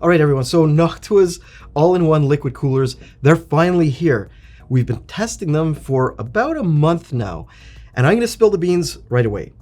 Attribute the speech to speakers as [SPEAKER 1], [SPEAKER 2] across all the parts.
[SPEAKER 1] All right, everyone, so Noctua's all-in-one liquid coolers, they're finally here. We've been testing them for about a month now, and I'm gonna spill the beans right away.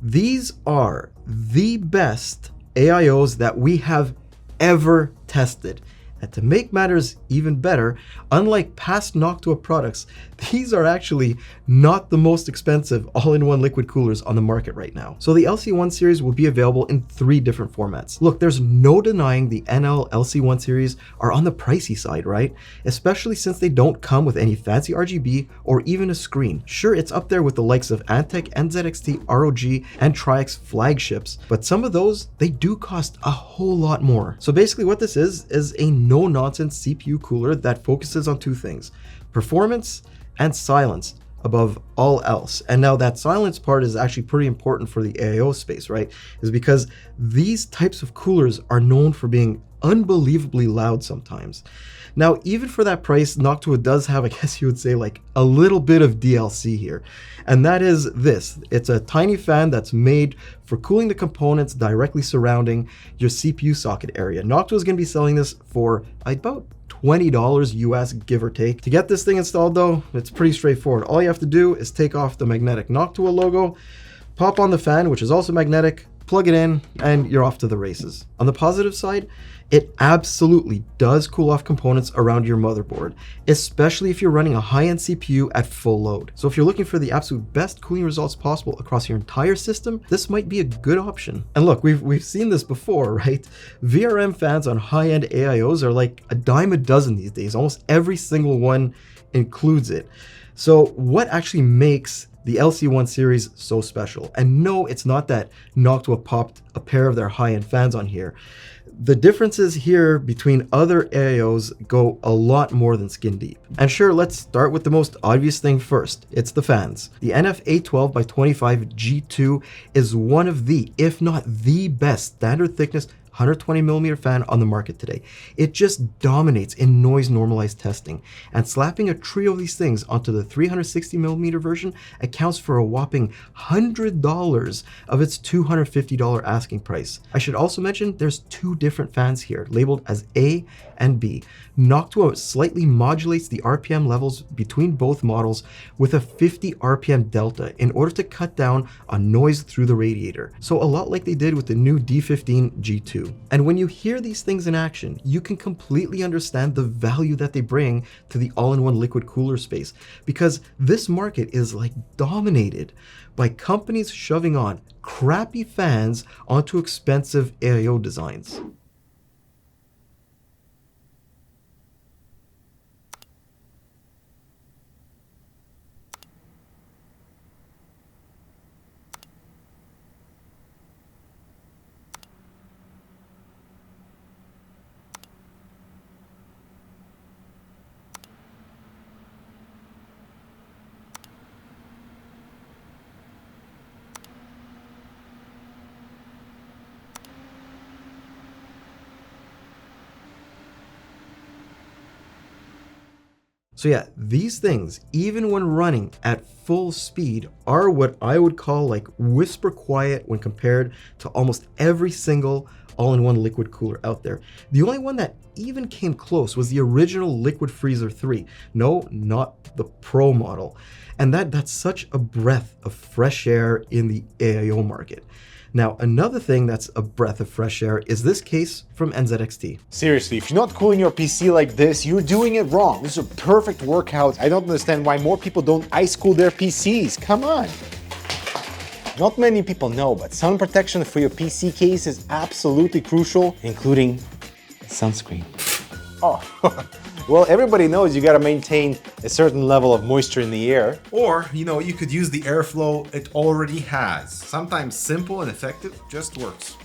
[SPEAKER 1] These are the best AIOs that we have ever tested. And to make matters even better, unlike past Noctua products, these are actually not the most expensive all-in-one liquid coolers on the market right now. So the LC1 series will be available in 3 different formats. Look, there's no denying the NL-LC1 series are on the pricey side, right? Especially since they don't come with any fancy RGB or even a screen. Sure, it's up there with the likes of Asetek, NZXT, ROG, and Triax flagships, but some of those, they do cost a whole lot more. So basically what this is a no-nonsense CPU cooler that focuses on 2 things: performance and silence above all else. And now that silence part is actually pretty important for the AIO space, right? Is because these types of coolers are known for being unbelievably loud sometimes. Now, even for that price, Noctua does have, I guess you would say, like a little bit of DLC here. And that is this. It's a tiny fan that's made for cooling the components directly surrounding your CPU socket area. Noctua is going to be selling this for about $20 US, give or take. To get this thing installed though, it's pretty straightforward. All you have to do is take off the magnetic Noctua logo, pop on the fan, which is also magnetic, plug it in, and you're off to the races. On the positive side, it absolutely does cool off components around your motherboard, especially if you're running a high-end CPU at full load. So if you're looking for the absolute best cooling results possible across your entire system, this might be a good option. And look, we've seen this before, right? VRM fans on high-end AIOs are like a dime a dozen these days. Almost every single one includes it. So what actually makes the LC1 series so special? And no, it's not that Noctua popped a pair of their high-end fans on here. The differences here between other AIOs go a lot more than skin deep. And sure, let's start with the most obvious thing first. It's the fans. The NF812x25 G2 is one of the, if not the best standard thickness 120mm fan on the market today. It just dominates in noise normalized testing, and slapping a trio of these things onto the 360mm version accounts for a whopping $100 of its $250 asking price. I should also mention there's 2 different fans here, labeled as A and B. Noctua slightly modulates the RPM levels between both models with a 50 RPM delta in order to cut down on noise through the radiator. So a lot like they did with the new D15 G2. And when you hear these things in action, you can completely understand the value that they bring to the all-in-one liquid cooler space, because this market is like dominated by companies shoving on crappy fans onto expensive AIO designs. So yeah, these things, even when running at full speed, are what I would call like whisper quiet when compared to almost every single all-in-one liquid cooler out there. The only one that even came close was the original Liquid Freezer 3. No, not the Pro model. And that's such a breath of fresh air in the AIO market. Now, another thing that's a breath of fresh air is this case from NZXT.
[SPEAKER 2] Seriously, if you're not cooling your PC like this, you're doing it wrong. This is a perfect workout. I don't understand why more people don't ice cool their PCs. Come on. Not many people know, but sun protection for your PC case is absolutely crucial, including sunscreen. Oh, well, everybody knows you gotta maintain a certain level of moisture in the air.
[SPEAKER 3] Or, you could use the airflow it already has. Sometimes simple and effective just works.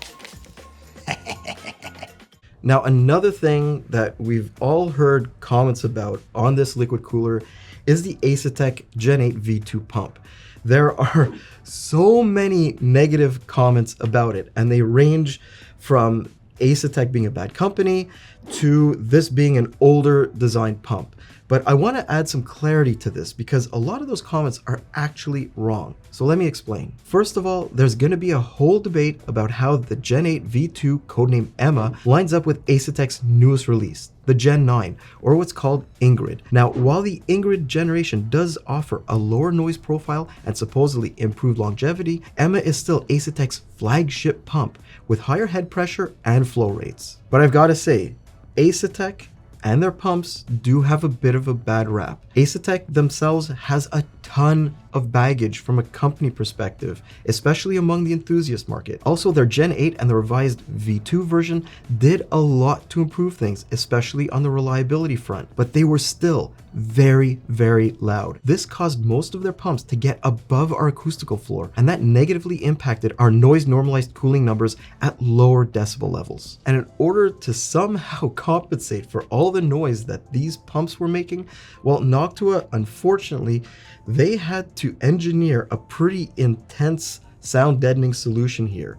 [SPEAKER 1] Now, another thing that we've all heard comments about on this liquid cooler is the Asetek Gen 8 V2 pump. There are so many negative comments about it, and they range from Asetek being a bad company to this being an older design pump. But I want to add some clarity to this because a lot of those comments are actually wrong. So let me explain. First of all, there's going to be a whole debate about how the Gen 8 V2 codename Emma lines up with Asetek's newest release, the Gen 9, or what's called Ingrid. Now, while the Ingrid generation does offer a lower noise profile and supposedly improved longevity, Emma is still Asetek's flagship pump with higher head pressure and flow rates. But I've got to say, Asetek and their pumps do have a bit of a bad rap. Asetek themselves has a ton of baggage from a company perspective, especially among the enthusiast market. Also, their Gen 8 and the revised V2 version did a lot to improve things, especially on the reliability front, but they were still very, very loud. This caused most of their pumps to get above our acoustical floor, and that negatively impacted our noise normalized cooling numbers at lower decibel levels. And in order to somehow compensate for all the noise that these pumps were making, well, Noctua, unfortunately, they had to engineer a pretty intense sound deadening solution here.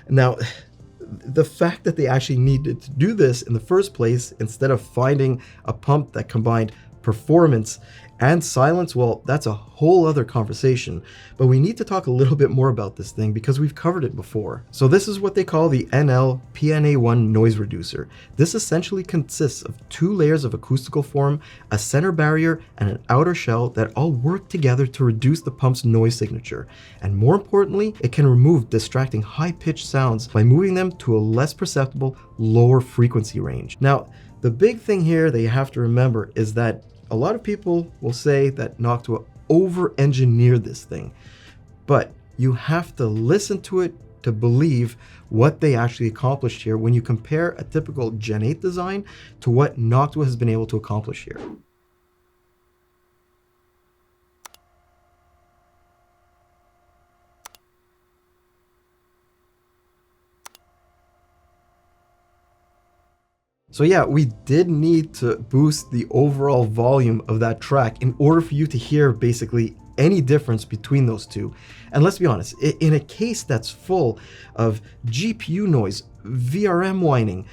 [SPEAKER 1] Now, the fact that they actually needed to do this in the first place instead of finding a pump that combined performance and silence, well, that's a whole other conversation, but we need to talk a little bit more about this thing because we've covered it before. So this is what they call the NL-LC1 noise reducer. This essentially consists of two layers of acoustical form, a center barrier, and an outer shell that all work together to reduce the pump's noise signature. And more importantly, it can remove distracting high-pitched sounds by moving them to a less perceptible, lower frequency range. Now, the big thing here that you have to remember is that a lot of people will say that Noctua over-engineered this thing, but you have to listen to it to believe what they actually accomplished here when you compare a typical Gen 8 design to what Noctua has been able to accomplish here. So yeah, we did need to boost the overall volume of that track in order for you to hear basically any difference between those two. And let's be honest, in a case that's full of GPU noise, VRM whining,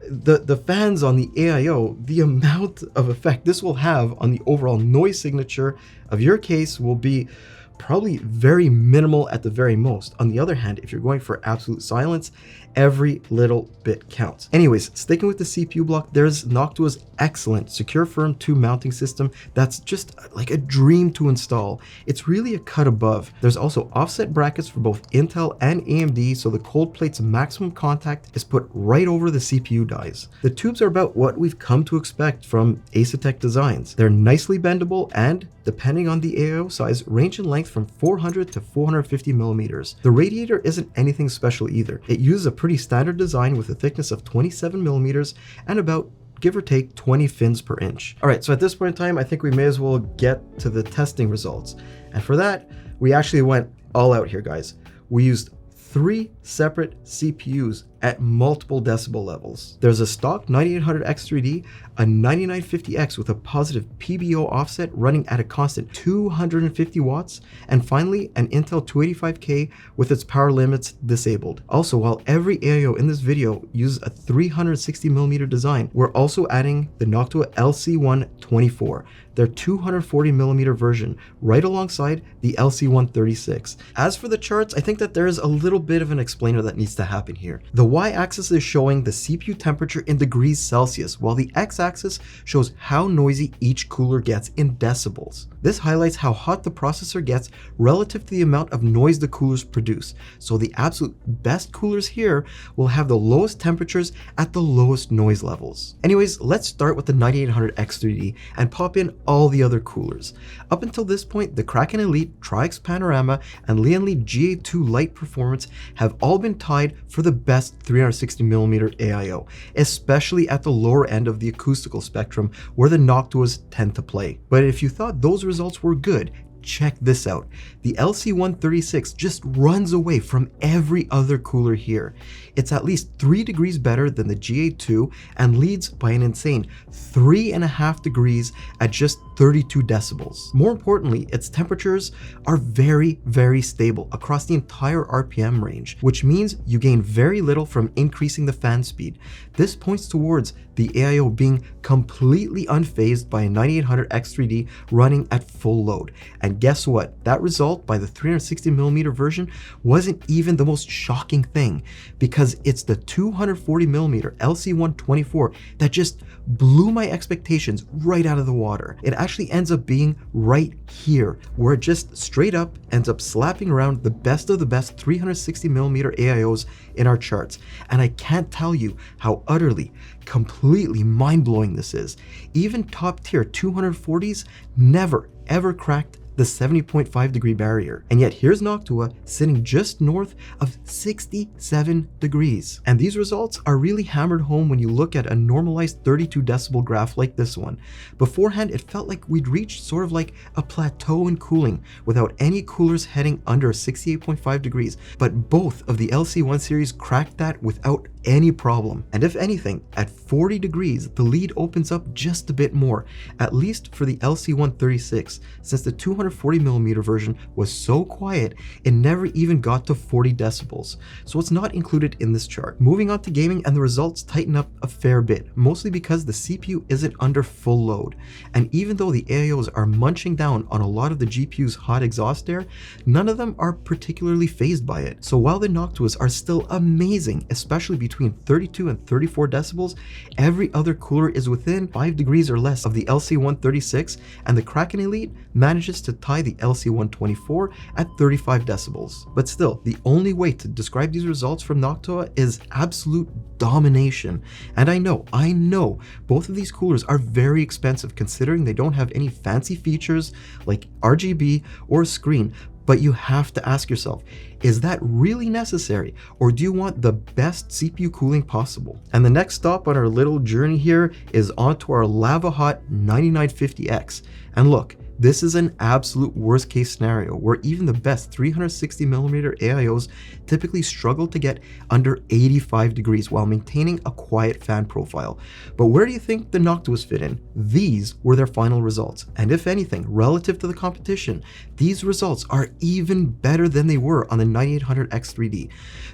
[SPEAKER 1] the fans on the AIO, the amount of effect this will have on the overall noise signature of your case will be probably very minimal at the very most. On the other hand, if you're going for absolute silence, every little bit counts. Anyways, sticking with the CPU block, there's Noctua's excellent Secure Firm 2 mounting system that's just like a dream to install. It's really a cut above. There's also offset brackets for both Intel and AMD, so the cold plate's maximum contact is put right over the CPU dies. The tubes are about what we've come to expect from Asetek designs. They're nicely bendable and, depending on the AIO size, range in length from 400 to 450 millimeters. The radiator isn't anything special either. It uses a pretty standard design with a thickness of 27 millimeters and about, give or take, 20 fins per inch. All right, so at this point in time, I think we may as well get to the testing results. And for that, we actually went all out here, guys. We used 3 separate CPUs at multiple decibel levels. There's a stock 9800X3D, a 9950X with a positive PBO offset running at a constant 250 watts, and finally an Intel 285K with its power limits disabled. Also, while every AIO in this video uses a 360mm design, we're also adding the Noctua LC1 24, their 240mm version, right alongside the LC136. As for the charts, I think that there is a little bit of an explainer that needs to happen here. The y-axis is showing the CPU temperature in degrees Celsius, while the x-axis shows how noisy each cooler gets in decibels. This highlights how hot the processor gets relative to the amount of noise the coolers produce. So the absolute best coolers here will have the lowest temperatures at the lowest noise levels. Anyways, let's start with the 9800X3D and pop in all the other coolers. Up until this point, the Kraken Elite, Tri-X Panorama, and Lianli GA2 Lite Performance have all been tied for the best 360mm AIO, especially at the lower end of the acoustical spectrum where the Noctuas tend to play. But if you thought those results were good, check this out. The LC136 just runs away from every other cooler here. It's at least 3 degrees better than the GA2 and leads by an insane 3.5 degrees at just 32 decibels. More importantly, its temperatures are very, very stable across the entire RPM range, which means you gain very little from increasing the fan speed. This points towards the AIO being completely unfazed by a 9800X3D running at full load. And guess what? That result by the 360mm version wasn't even the most shocking thing, because it's the 240mm LC124 that just blew my expectations right out of the water. It actually ends up being right here, where it just straight up ends up slapping around the best of the best 360mm AIOs in our charts. And I can't tell you how utterly, completely mind-blowing this is. Even top tier 240s never ever cracked the 70.5 degree barrier. And yet here's Noctua sitting just north of 67 degrees. And these results are really hammered home when you look at a normalized 32 decibel graph like this one. Beforehand, it felt like we'd reached sort of like a plateau in cooling without any coolers heading under 68.5 degrees. But both of the LC1 series cracked that without any problem. And if anything, at 40 degrees, the lead opens up just a bit more, at least for the LC136, since the 240mm version was so quiet, it never even got to 40 decibels. So it's not included in this chart. Moving on to gaming, and the results tighten up a fair bit, mostly because the CPU isn't under full load. And even though the AIOs are munching down on a lot of the GPU's hot exhaust air, none of them are particularly fazed by it. So while the Noctuas are still amazing, especially between 32 and 34 decibels, every other cooler is within 5 degrees or less of the LC136, and the Kraken Elite manages to tie the LC124 at 35 decibels. But still, the only way to describe these results from Noctua is absolute domination. And I know, both of these coolers are very expensive considering they don't have any fancy features like RGB or screen. But you have to ask yourself, is that really necessary, or do you want the best CPU cooling possible? And the next stop on our little journey here is onto our lava hot 9950X. And look, this is an absolute worst case scenario where even the best 360mm AIOs typically struggle to get under 85 degrees while maintaining a quiet fan profile. But where do you think the Noctuas fit in? These were their final results. And if anything, relative to the competition, these results are even better than they were on the 9800X3D.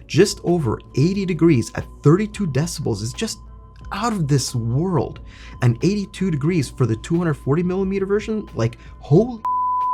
[SPEAKER 1] Just over 80 degrees at 32 decibels is just out of this world, and 82 degrees for the 240mm version, like holy.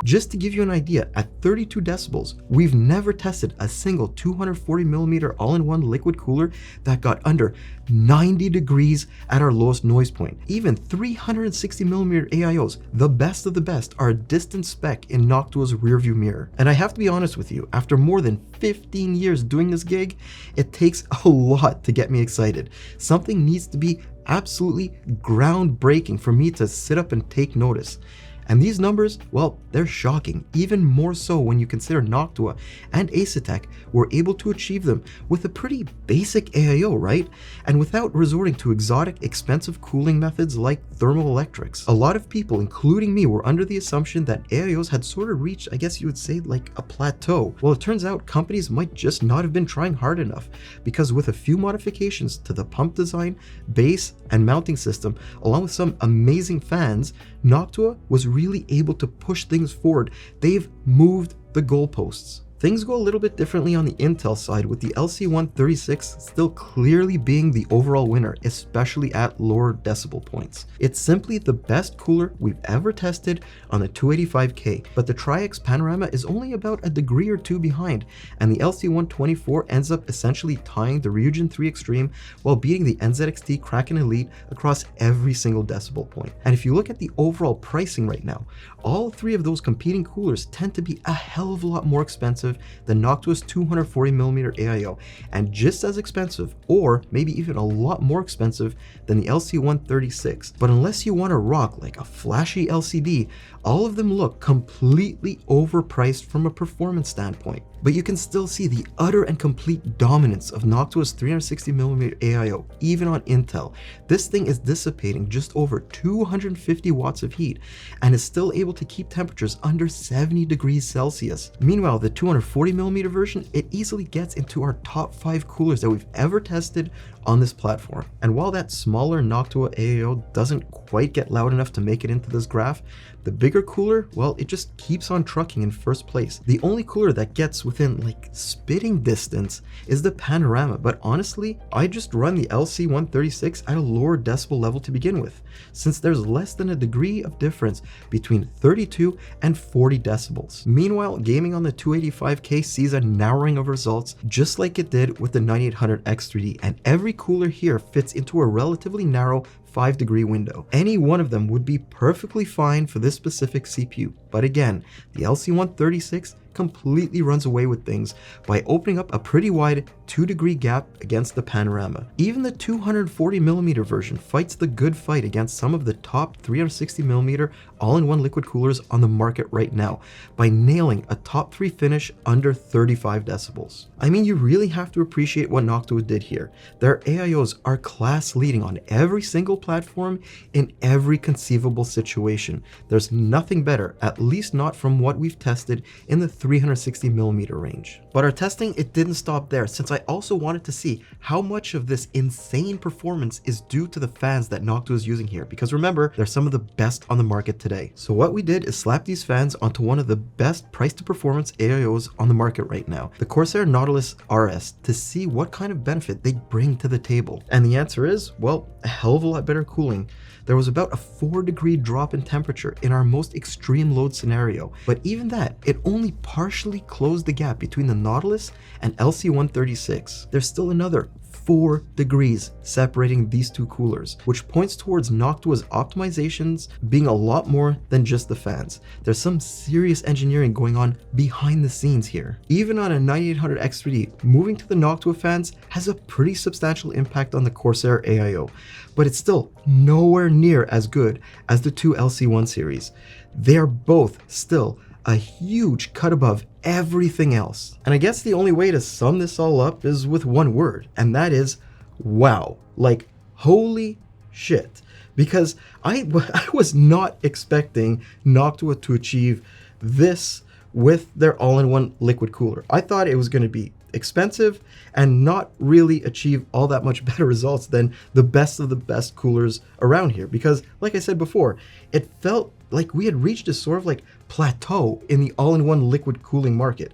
[SPEAKER 1] Just to give you an idea, at 32 decibels, we've never tested a single 240mm all-in-one liquid cooler that got under 90 degrees at our lowest noise point. Even 360mm AIOs, the best of the best, are a distant speck in Noctua's rearview mirror. And I have to be honest with you, after more than 15 years doing this gig, it takes a lot to get me excited. Something needs to be absolutely groundbreaking for me to sit up and take notice. And these numbers, well, they're shocking, even more so when you consider Noctua and Asetek were able to achieve them with a pretty basic AIO, right? And without resorting to exotic, expensive cooling methods like thermoelectrics. A lot of people, including me, were under the assumption that AIOs had sort of reached, I guess you would say, like a plateau. Well, it turns out companies might just not have been trying hard enough, because with a few modifications to the pump design, base, and mounting system, along with some amazing fans, Noctua was really able to push things forward. They've moved the goalposts. Things go a little bit differently on the Intel side, with the LC136 still clearly being the overall winner, especially at lower decibel points. It's simply the best cooler we've ever tested on the 285K, but the Tri-X Panorama is only about a degree or two behind, and the LC124 ends up essentially tying the Ryujin 3 Extreme while beating the NZXT Kraken Elite across every single decibel point. And if you look at the overall pricing right now, all three of those competing coolers tend to be a hell of a lot more expensive than Noctua's 240mm AIO, and just as expensive, or maybe even a lot more expensive than the LC136. But unless you want to rock like a flashy LCD, all of them look completely overpriced from a performance standpoint. But you can still see the utter and complete dominance of Noctua's 360mm AIO, even on Intel. This thing is dissipating just over 250 watts of heat and is still able to keep temperatures under 70 degrees Celsius. Meanwhile, the 240mm version, it easily gets into our top 5 coolers that we've ever tested on this platform. And while that smaller Noctua AIO doesn't quite get loud enough to make it into this graph, the bigger cooler, well, it just keeps on trucking in first place. The only cooler that gets within like spitting distance is the Panorama, but honestly, I just run the LC136 at a lower decibel level to begin with, since there's less than a degree of difference between 32 and 40 decibels. Meanwhile, gaming on the 285K sees a narrowing of results just like it did with the 9800X3D, and every cooler here fits into a relatively narrow 5-degree window. Any one of them would be perfectly fine for this specific CPU, but again, the LC136 completely runs away with things by opening up a pretty wide 2-degree gap against the Panorama. Even the 240mm version fights the good fight against some of the top 360mm all-in-one liquid coolers on the market right now by nailing a top 3 finish under 35 decibels. I mean, you really have to appreciate what Noctua did here. Their AIOs are class leading on every single platform in every conceivable situation. There's nothing better, at least not from what we've tested in the 360mm range. But our testing, it didn't stop there, since I also wanted to see how much of this insane performance is due to the fans that Noctua is using here, because remember, they're some of the best on the market today. So what we did is slap these fans onto one of the best price to performance AIOs on the market right now, the Corsair Nautilus RS, to see what kind of benefit they bring to the table. And the answer is, well, a hell of a lot better cooling. There was about a 4-degree drop in temperature in our most extreme load scenario, but even that, it only partially closed the gap between the Nautilus and LC136. There's still another 4 degrees separating these two coolers, which points towards Noctua's optimizations being a lot more than just the fans. There's some serious engineering going on behind the scenes here. Even on a 9800X3D, moving to the Noctua fans has a pretty substantial impact on the Corsair AIO, but it's still nowhere near as good as the two LC1 series. They are both still a huge cut above everything else. And I guess the only way to sum this all up is with one word, and that is wow. Like, holy shit. Because I was not expecting Noctua to achieve this with their all-in-one liquid cooler. I thought it was going to be expensive and not really achieve all that much better results than the best of the best coolers around here, because like I said before, it felt like we had reached a sort of like plateau in the all-in-one liquid cooling market.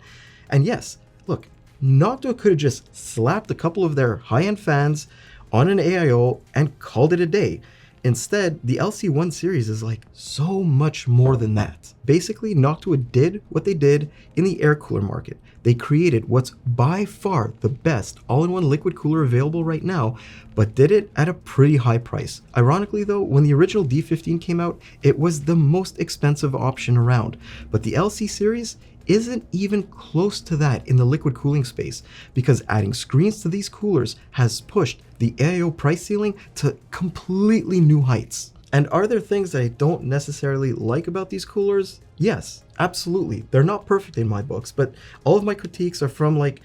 [SPEAKER 1] And yes, look, Noctua could have just slapped a couple of their high-end fans on an AIO and called it a day. Instead, the LC1 series is like so much more than that. Basically, Noctua did what they did in the air cooler market. They created what's by far the best all-in-one liquid cooler available right now, but did it at a pretty high price. Ironically though, when the original D15 came out, it was the most expensive option around, but the LC series isn't even close to that in the liquid cooling space, because adding screens to these coolers has pushed the AIO price ceiling to completely new heights. And are there things that I don't necessarily like about these coolers? Yes, absolutely. They're not perfect in my books, but all of my critiques are from like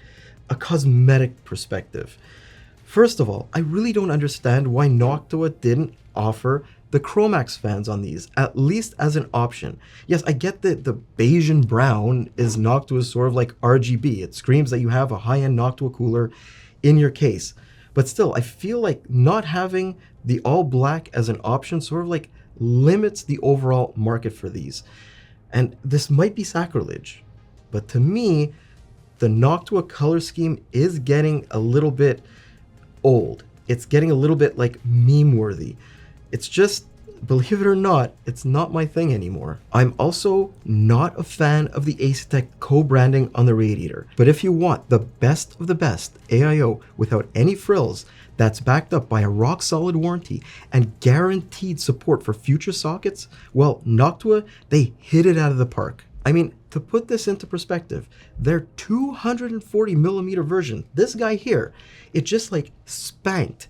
[SPEAKER 1] a cosmetic perspective. First of all, I really don't understand why Noctua didn't offer the Chromax fans on these, at least as an option. Yes, I get that the beige and brown is Noctua's sort of like RGB. It screams that you have a high-end Noctua cooler in your case. But still, I feel like not having the all black as an option sort of like limits the overall market for these. And this might be sacrilege, but to me, the Noctua color scheme is getting a little bit old. It's getting a little bit like meme worthy. It's just, believe it or not, it's not my thing anymore. I'm also not a fan of the Asetek co-branding on the Radiator, but if you want the best of the best AIO without any frills, that's backed up by a rock-solid warranty and guaranteed support for future sockets, well, Noctua, they hit it out of the park. I mean, to put this into perspective, their 240mm version, this guy here, it just like spanked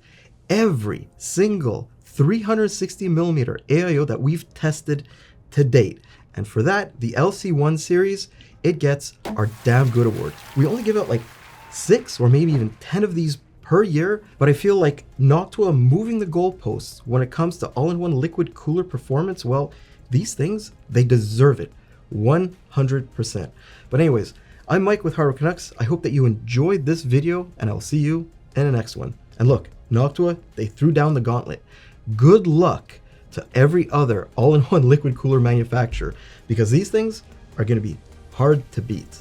[SPEAKER 1] every single 360mm AIO that we've tested to date. And for that, the LC1 series, it gets our damn good award. We only give out like 6 or maybe even 10 of these per year, but I feel like Noctua moving the goalposts when it comes to all-in-one liquid cooler performance, well, these things, they deserve it. 100%. But anyways, I'm Mike with Hardware Canucks. I hope that you enjoyed this video, and I'll see you in the next one. And look, Noctua, they threw down the gauntlet. Good luck to every other all-in-one liquid cooler manufacturer, because these things are going to be hard to beat.